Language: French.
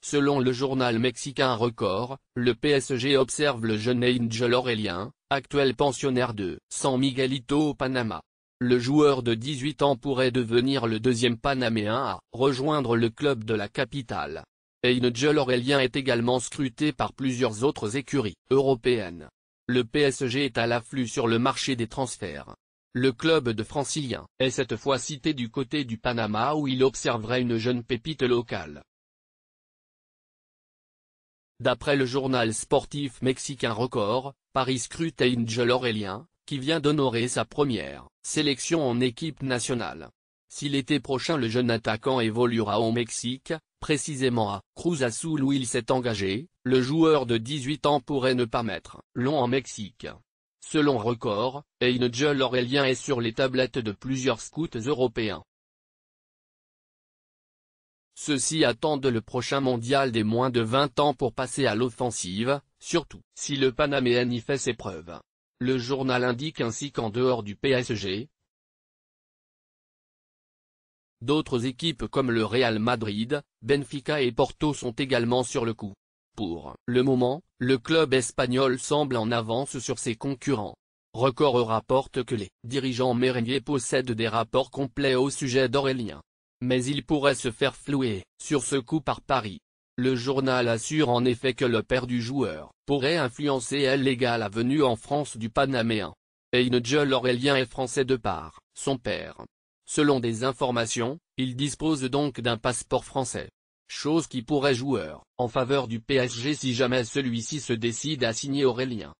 Selon le journal mexicain Record, le PSG observe le jeune Angel Aurélien, actuel pensionnaire de San Miguelito au Panama. Le joueur de 18 ans pourrait devenir le deuxième Panaméen à rejoindre le club de la capitale. Angel Aurélien est également scruté par plusieurs autres écuries européennes. Le PSG est à l'afflux sur le marché des transferts. Le club de Francilien est cette fois cité du côté du Panama où il observerait une jeune pépite locale. D'après le journal sportif mexicain Record, Paris scrute Angel Aurélien, qui vient d'honorer sa première sélection en équipe nationale. Si l'été prochain le jeune attaquant évoluera au Mexique, précisément à Cruz Azul où il s'est engagé, le joueur de 18 ans pourrait ne pas mettre long en Mexique. Selon Record, Angel Aurélien est sur les tablettes de plusieurs scouts européens. Ceux-ci attendent le prochain mondial des moins de 20 ans pour passer à l'offensive, surtout si le Panaméen y fait ses preuves. Le journal indique ainsi qu'en dehors du PSG, d'autres équipes comme le Real Madrid, Benfica et Porto sont également sur le coup. Pour le moment, le club espagnol semble en avance sur ses concurrents. Record rapporte que les dirigeants merengues possèdent des rapports complets au sujet d'Aurélien. Mais il pourrait se faire flouer sur ce coup par Paris. Le journal assure en effet que le père du joueur pourrait influencer la venue en France du Panaméen. Angel Aurélien est français de par son père. Selon des informations, il dispose donc d'un passeport français. Chose qui pourrait jouer en faveur du PSG si jamais celui-ci se décide à signer Aurélien.